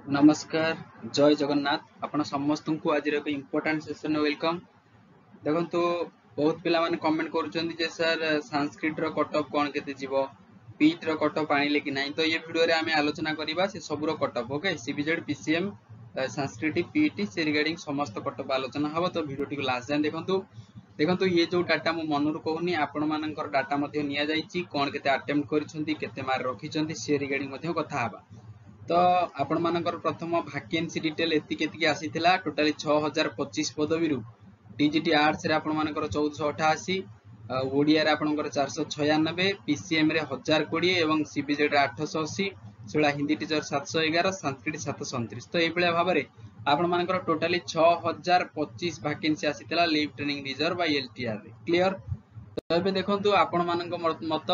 नमस्कार जय जगन्नाथ आपण समस्त को आज एक इम्पोर्टेंट सेशन वेलकम। देखो बहुत पिला माने कमेंट करूछन जे सर संस्कृत रो कट ऑफ कोन केते जीवो पीट रो कट ऑफ आनिले कि नहीं। तो ये वीडियो रे आमे आलोचना करिबा से सब रो cut off okay CBZ PCM Sanskrit PT से रिगार्डिंग समस्त कट ऑफ आलोचना हबो। तो वीडियो टी लास्ट जान देखंतु देखंतु ये जो डाटा मु मनरु कहूनी आपण मानकर डाटा मध्ये निया जाईची कोन केते अटेम्प्ट करिसंती केते मार्क रखिसंती से रिगार्डिंग मध्ये कथा हबा। तो आपण मानकर प्रथम वैकेंसी डिटेल एति आसीथिला टोटली 6025 पदवी रु डीजीटी आर्ट्स रे आपण मानकर 1488 ओडिया रे आपनकर 496 पीसीएम रे 1020 एवं सीबीजेड रे 880 सेला हिंदी टीचर 711 संस्कृत 729। तो एबले भाव रे आपण मानकर टोटली 6025 वैकेंसी आसीथिला leave training reserve by LTR रे क्लियर। तो एबे देखंतु आपण मानक मत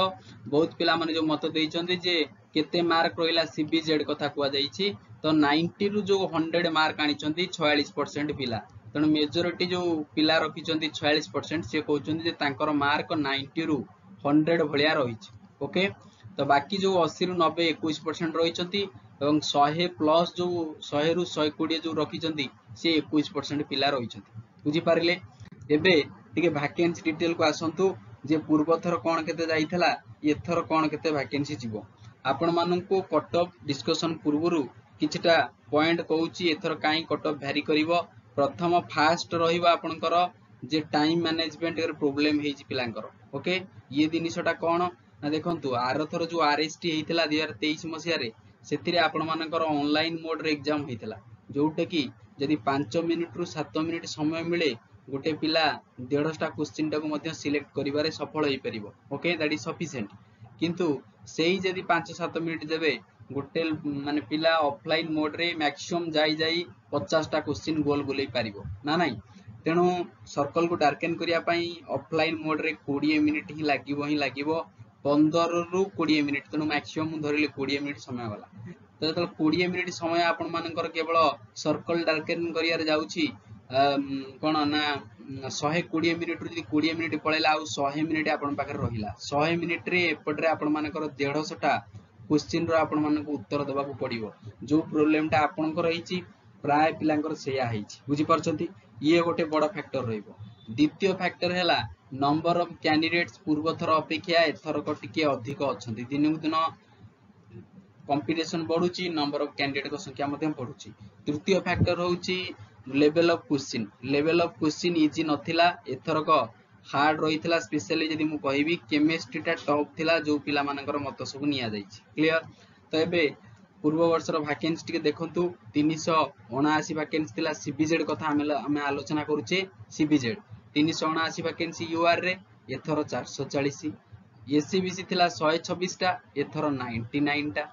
बहुत पिला माने जो मत देइचंदी जे केते मार्क रहिला सीबीजेड कथा कुआ जाईची। तो 90 रु जो 100 मार्क आनिचंदी 46% पिला तण मेजॉरिटी जो पिला रखिचंदी 46% से कहउचंदी जे तांकर मार्क 90 रु 100 भलिया रहिछ ओके। तो बाकी जो 80 रु 90 21% रहिचंती एवं 100 प्लस जो 100 रु 120 जो रखिचंदी से 21% पिला रहिचंती बुझी पारिले। एबे टिके वैकेंसी डिटेल को आसंतु जे पूर्व थर कोन केते जाइथला एथर कोन केते वैकेंसी जीवो आपण माननकु कट ऑफ डिस्कशन पूर्वरु किछटा पॉइंट कहउची एथर काई कट ऑफ वेरी करिवो। प्रथम फास्ट रहिबा आपनकर जे टाइम मैनेजमेंट रे प्रॉब्लम हेछि पिलांकर ओके। ये दिनिसटा कोन ना देखंतु आर थर जो आरएसटी हेतिला 2023 मसिया रे सेतिरे आपण मानकर ऑनलाइन मोड रे एग्जाम हेतिला जोटे कि यदि 5 मिनिट रु 7 मिनिट समय मिले गोटे पिला 150टा क्वेश्चन टाको मध्य सिलेक्ट करिवारे सफल होई परिबो ओके दैट इज सफिशिएंट। किंतु सेही जदि 5-7 मिनिट देबे गोटे माने पिला ऑफलाइन मोड रे मैक्सिमम जाई जाई 50टा क्वेश्चन गोल बुलै पारिबो ना नाही। तेणु सर्कल को डार्केन करिया पई ऑफलाइन मोड रे 20 मिनिट ही लागिबो 15 रु 20 मिनिट तेणु मैक्सिमम धरिले 20 मिनिट समय वाला। तो जतल 20 मिनिट समय आपण मानकर केवल सर्कल डार्केन करिया रे जाउची कोन ना 120 मिनिट रु 20 मिनिट पळेला आ 100 मिनिट आपण पाखर रहिला 100 मिनिट रे एपटरे आपण मानकर 150टा क्वेश्चन रो आपण मानक उत्तर देबा को पड़िबो। जो प्रॉब्लम टा आपनकर रहिची प्राय पिलांकर सेया हेछि बुझी परछंती ये गोटे बड़ फैक्टर रहिबो। द्वितीय फैक्टर हैला नंबर ऑफ कैंडिडेट्स पूर्व थर अपेक्षा एथर को टिके अधिक अछंती दिनकु दिन कंपटीशन बढ़ुची नंबर ऑफ कैंडिडेट को संख्या मध्यम बढ़ुची। तृतीय फैक्टर होउची लेवल ऑफ क्वेश्चन इजी नथिला एथर को हार्ड रहितला स्पेशली जदि मु कहिबी केमिस्ट्री टा टॉप थिला जो पिला मानकर मत सब निया जाईची क्लियर। तो एबे पूर्व वर्ष रो वैकेंसी टिके देखंतु 379 वैकेंसी थिला सीबीजेड कथा हमें आलोचना करूचे सीबीजेड 379 वैकेंसी यूआर रे एथर 440 एससीबीसी थिला 126 टा एथर 99 टा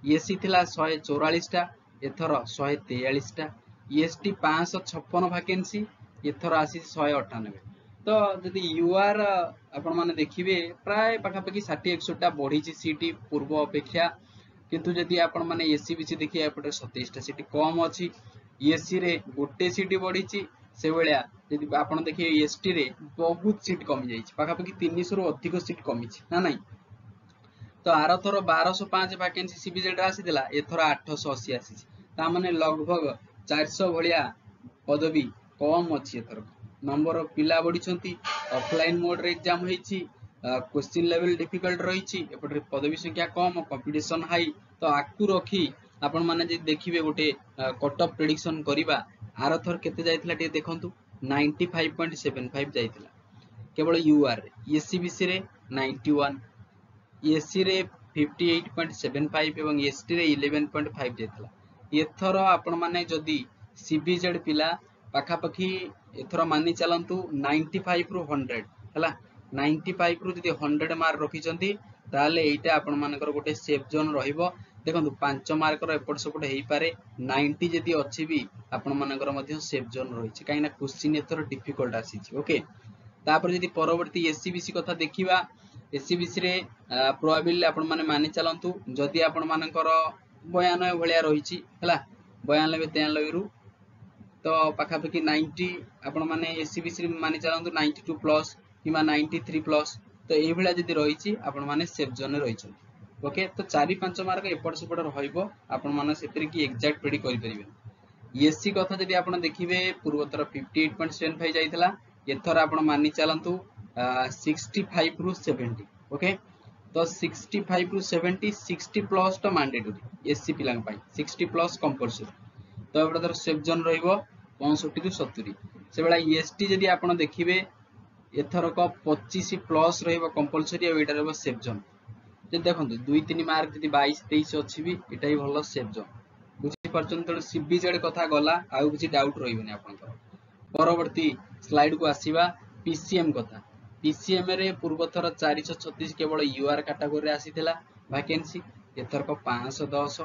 एससी थिला 144 टा एथर 143 टा एसटी 556 वैकेंसी एथर आसी 198। तो जदि यूआर आपण माने देखिबे प्राय पाखापाखि 60-61 टा बढ़ी सीटी पूर्व अपेक्षा किंतु जदि आपण माने एससीबीसी देखिए एपटे 27 टा सीटी कम अछि एससी रे गोटे सीटी बढ़ी से बेलिया जदि आपण देखिए एसटी रे बहुत सीट कमी जाइछि पाखापाखि 300 रु अधिक सीट कमी छि ना नाही। तो आर थर 1205 वैकेंसी सीबीजेड आसीथिला एथर 880 आसी ता माने लगभग 400 भलिया पदवी कम अछि एथर नंबर ऑफ पिला बढ़ी छंती ऑफलाइन मोड रे एग्जाम हेछि क्वेश्चन लेवल डिफिकल्ट रहिछि एपटे पदवी संख्या कम कंपटीशन हाई। तो आकु रखी आपण माने जे देखिबे गोटे कट ऑफ प्रेडिक्शन करिबा आर थर केते जाइथिला टे देखंतु 95.75 जाइथिला केवल यूआर रे एससीबीसी रे 91 एससी रे 58.75 एवं एसटी रे 11.5 जाइथिला। एथर आपण माने जदी सीबीजेड पिला पाखापाखि एथर मानि चलंतु 95 रु 100 हला 95 रु जदी 100 मार्क रखिचंती ताले एटा आपण मानकर गोटे सेफ जोन रहिबो। देखंतु 5 मार्क रो एपट सपोर्ट हेई पारे 90 जदी अछि भी आपण मानकर मध्य सेफ जोन रहिछि काइना क्वेश्चन एथर डिफिकल्ट आसीछि ओके। तापर जदी परवर्ती एससीबीसी कथा देखिबा एससीबीसी रे प्रोबेबली आपण माने मानि चलंतु जदी आपण मानकर 92 भलिया रहिछि हला 92 93 रु तो पाखापाखि 90 आपण माने एससीबीसी रे मानि चलंतु 92 प्लस किमा 93 प्लस तो एई भलिया जदी रहिछि आपण माने सेफ जोन रे रहिछि ओके तो 4-5 मार्क एपट सेपट रहिबो आपण माने सेतिर की एग्जैक्ट प्रेडिक्ट करि परिबे। एससी कथा जदि आपण देखिबे पूर्वतर 58.75 जाइतला एथर आपण मानि चलंतु 65 रु 70 ओके तो 65 रु 70 60 प्लस तो मैंडेटरी एससी पिलांग पाई 60 प्लस कंपलसरी तो एबडा तर सेफ जोन रहिबो 65 रु 70 से बेला एसटी जदि आपण देखिबे एथरक 25 प्लस रहिबो कंपलसरी आ एटा रहबो सेफ जोन जे देखंतु 2-3 मार्क जदि 22-23 अछि भी एटा ही भलो सेफ जोन बुझि परछन त सीबीजेड कथा गला आउ किछि डाउट रहिबनी आपनकर। परवर्ती स्लाइड को आसीबा पीसीएम कथा। पीसीएम रे पूर्वथर 436 केवल यूआर कैटेगरी रे आसीथिला वैकेंसी एथरक 510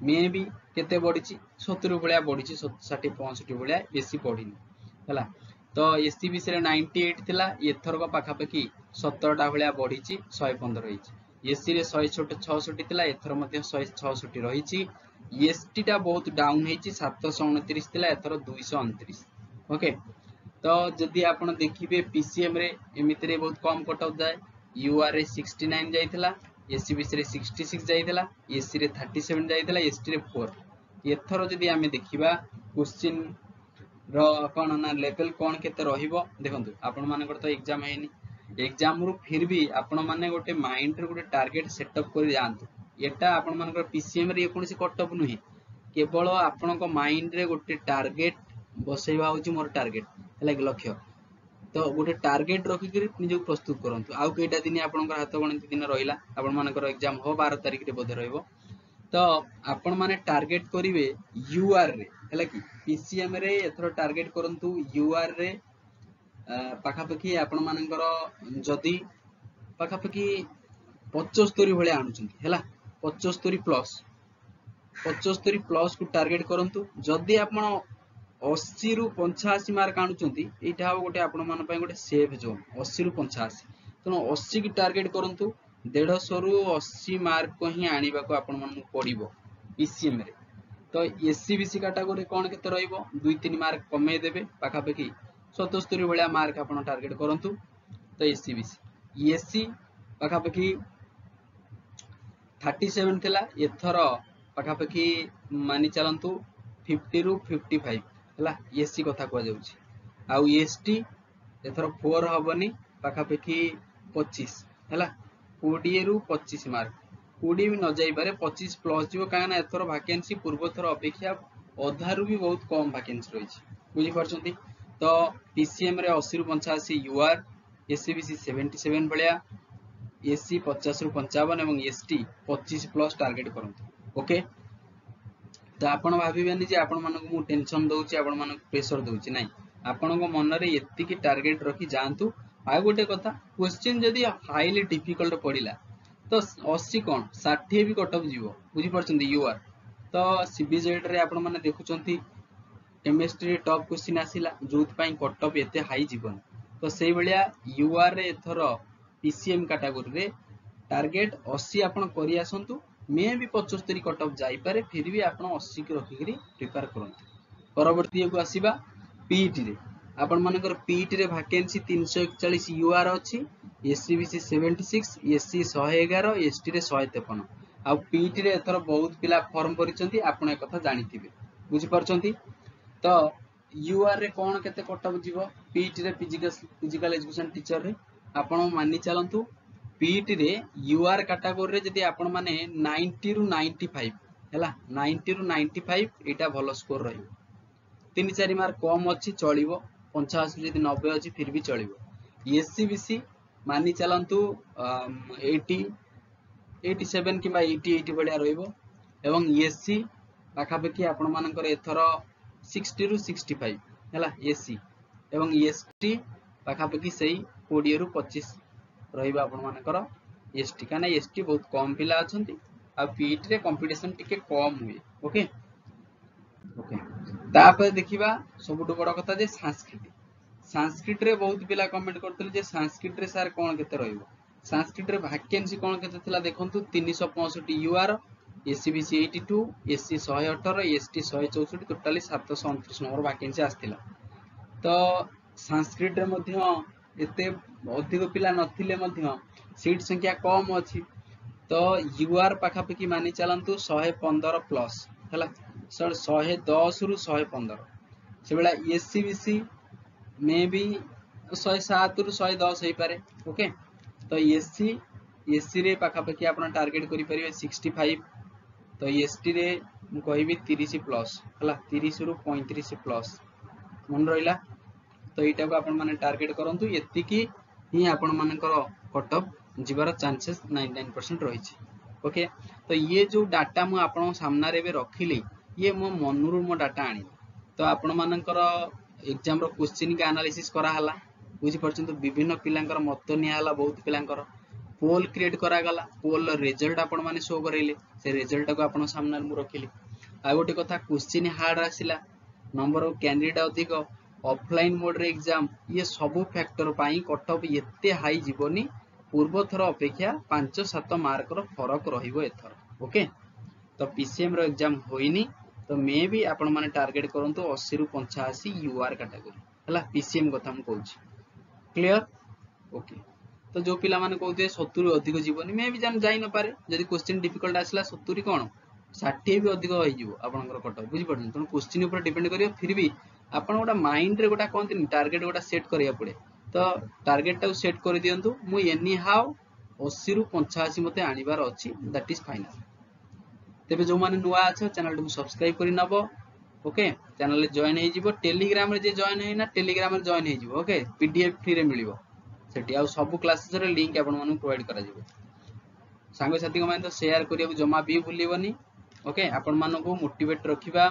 मे भी केते बढिछि 70 भलिया बढिछि 60 65 भलिया बेसी बढिनी हला तो एससीबी से 98 थिला एथरक पाखा पाखी 17 टा भलिया बढिछि 115 रहिछि एससी रे 166 थिला एथर मध्ये 166 रहिछि एसटी टा बहुत डाउन हेछि 729 थिला एथर 229 ओके तो जदि आपण देखिबे पीसीएम रे एमिति रे बहुत कम कट ऑफ जाय यूआर रे 69 जाइथिला एससीबी रे 66 जाइथिला एससी रे 37 जाइथिला एसटी रे 4 एथर जदि आमे देखिबा क्वेश्चन रो कोन ना लेवल कोन केते रहिबो देखंतु आपण मानकर तो एग्जाम हेनी एग्जाम रु फिर भी आपण माने गोटे माइंड रे गोटे टारगेट सेटअप करि जानतु एटा आपण मानकर पीसीएम रे कोनसी कट ऑफ नुही केवल आपण को माइंड रे गोटे टारगेट बसैबा होची मोर टारगेट हला कि लक्ष्य तो गोटे टारगेट रखि करी निजो प्रस्तुत करंतु आउ केटा दिन आपनकर हाथ गणित दिन रहिला आपण मानकर एग्जाम हो 12 तारिख रे बोधे रहइबो तो आपण माने टारगेट करिवे यूआर रे हला कि पीसीएम रे एथरो टारगेट करंतु यूआर रे पाखा पखी आपण मानकर जदी पाखा पखी 75 भले आनुचंती हला 75 प्लस को टारगेट करंतु जदी आपण 80 रु 85 मार्क आनुचंती एटा हो गोटे आपण मान पय गोटे सेफ जोन 80 रु 85 तनो 80 की टारगेट करंतु 150 रु 80 मार्क को ही आनिबा को आपण मन पड़िबो पीसीएम रे तो एससीबीसी कैटेगरी कोन केते रहइबो 2-3 मार्क कमे देबे पाखा पखी 77 भलिया मार्क आपण टारगेट करंतु तो एससीबीसी एससी पाखा पखी 37 थिला एथर पाखा पखी मानि चलंतु 50 रु 55 हला एससी कथा को जाउची आउ एसटी एथर 4 हबनी पाखा पखी 25 हला 20 रु 25 मार्क 20 भी न जाई पारे 25 प्लस जीवो काना एथर वैकेंसी पूर्व थर अपेक्षा अधारु भी बहुत कम वैकेंसी रहिछि बुझि परछंती तो पीसीएम रे 80 रु 85 यूआर एससीबीसी 77 भलिया एससी 50 रु 55 एवं एसटी 25 प्लस टारगेट करंतु ओके तो आपण भाबिबेनी जे आपण मानको मु टेंशन दउची आपण मानको प्रेशर दउची नै आपण को मन रे एत्ति की टारगेट रखी जानतु आ गोटे कथा क्वेश्चन जदी हाईली डिफिकल्ट पडिला तो 80 कोन 60 भी कट ऑफ जीवो बुझि परछंती यूआर तो सीबीजेड रे आपण माने देखुचंती केमिस्ट्री टॉप क्वेश्चन आसिला जोथ पई कट ऑफ एते हाई जीवन तो सेई बलिया यूआर रे एथरो पीसीएम कैटेगरी रे टारगेट 80 आपण करि आसंतु मे भी 75 कट ऑफ जाई पारे फिर भी आपण 80 की रखि करी प्रिपेयर करंतु परवर्ती को आसीबा पीईटी रे आपण मानकर पीईटी रे वैकेंसी 341 यूआर अछि एससीबीसी 76 एससी 111 एसटी रे 153 आ पीईटी रे एथर बहुत पिला फॉर्म परिचंती आपण ए कथा जानिथिबे बुझि परचंती तो यूआर रे कोन केते कट ऑफ जीवो पीईटी रे फिजिकल एजुकेशन टीचर रे आपण मानि चलंतु पीईटी रे यूआर कैटेगरी रे जदी आपण माने 90 रु 95 हैला 90 रु 95 एटा भलो स्कोर रहिबो 3-4 मार्क कम अछि चलिबो 85 जदी 90 अछि फिर भी चलिबो एससीबीसी मानि चलंतु 80 87 किबा 80 भलिया रहिबो एवं एससी पाखा पखी आपण मानकर एथरो 60 रु 65 हैला एससी एवं एसटी पाखा पखी सेही 20 रु 25 रहिबा आपण मानकर एसटी काना एसटी बहुत कम पिला अछंती आ पीईटी रे कंपटीशन टिके कम हुए ओके ओके तापर देखिबा सबुटो बड़ कथा जे संस्कृत रे बहुत पिला कमेंट करथले जे संस्कृत रे सर कोन केते रहिबो संस्कृत रे वैकेंसी कोन केते थिला देखंतु 365 UR SCBC 82 SC 118 ST 164 totally 729 number vacancy आस्थिला तो संस्कृत रे मध्य एते अधिक पिला नथिले मध्य सीट संख्या कम अछि तो यूआर पाखापाखि मानि चलतु 115 प्लस है 110 रु 115 से भाया एससीबीसी मे भी 107 रु 110 हो पारे ओके तो एससी रे पाखापाखि आप टार्गेट करें 65 तो एसटी रे कहि 30 प्लस है 30 रु 35 प्लस मन रहा तो यहाँ को आपण माने टार्गेट करंतु एतिकी ही आपण मानकर कट ऑफ जीवार चांसेस 99% रही ओके तो ये जो डाटा मु आपण सामना रे रखिली ये मो मनरू मो डाटा आनी तो आपण मानकर एग्जाम रो क्वेश्चन के एनालिसिस करा हला बुझी परछन तो विभिन्न पिलांकर मत निया हला बहुत पिलांकर पोल क्रिएट करा गला पोल रो रिजल्ट आपण माने शो करैले से रिजल्ट को आपण सामना मु रखिली आ गोटे कथा क्वेश्चन हार्ड आसिला नंबर ऑफ कैंडिडेट अधिक ऑफलाइन मोड रे एग्जाम ये सब फैक्टर पाई कट ऑफ एते हाई जीवनी पूर्व थर अपेक्षा 5-7 मार्क रो फरक रहिबो एथर ओके तो पीसीएम रो एग्जाम होइनी तो मे भी आपण माने टार्गेट करंतु 80 रु 85 यूआर कैटेगरी हला पीसीएम कथा हम कहूची क्लियर ओके तो जो पिला माने कहते 70 रु अधिक जीवनी मे भी जान जाई न पारे जदी क्वेश्चन डिफिकल्ट आसला 70 कोन 60 भी अधिक होई जीवो आपनकर कट बुझी पड़न तो क्वेश्चन ऊपर डिपेंड करियो फिर भी आपण गोटा माइंड रे गोटा कोन टारगेट गोटा सेट करिया पड़े तो टारगेट टा सेट कर दियंतु मु एनी हाउ 80 रु 85 मते आनिबार अछि दैट इज फाइनल तेबे जो माने नुआ अच्छा चैनल को सब्सक्राइब करि नबो ओके चैनल जॉइन हे जीवो टेलीग्राम रे जे जॉइन हे ना टेलीग्राम रे जॉइन हे जीवो ओके पीडीएफ फ्री रे मिलिबो सेठी आ सब क्लासेस रे लिंक आपण मानु प्रोवाइड करा जीवो सांग साथी को माने तो शेयर करिया जमा भी भूलिबोनी ओके आपण मानु को मोटिवेट रखिबा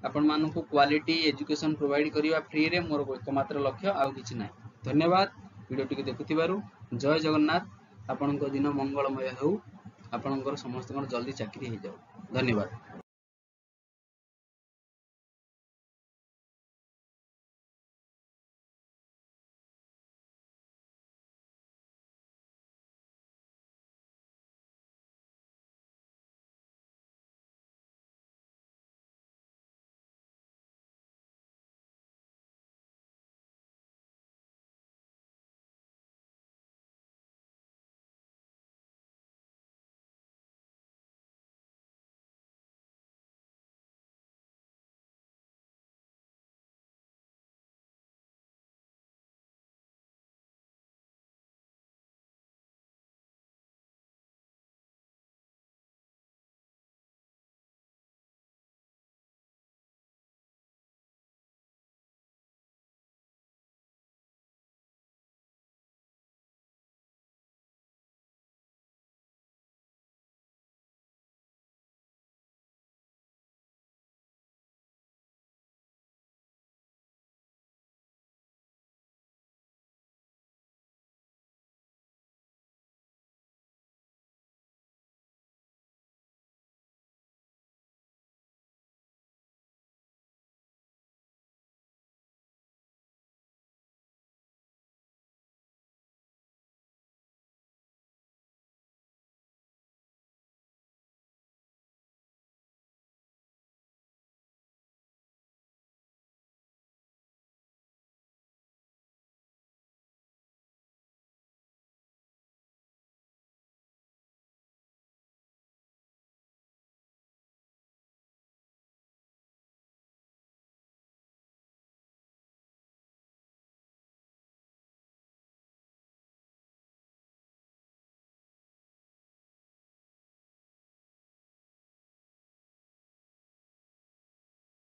आपण मानु को क्वालिटी एजुकेशन प्रोवाइड करिवा फ्री रे मोर एकमात्र लक्ष्य आ किछि नै धन्यवाद वीडियो टिके देखुथिबारु जय जगन्नाथ आपण को दिन मंगलमय हो आपनकर समस्त जल्दी चाकरी हो जाओ धन्यवाद।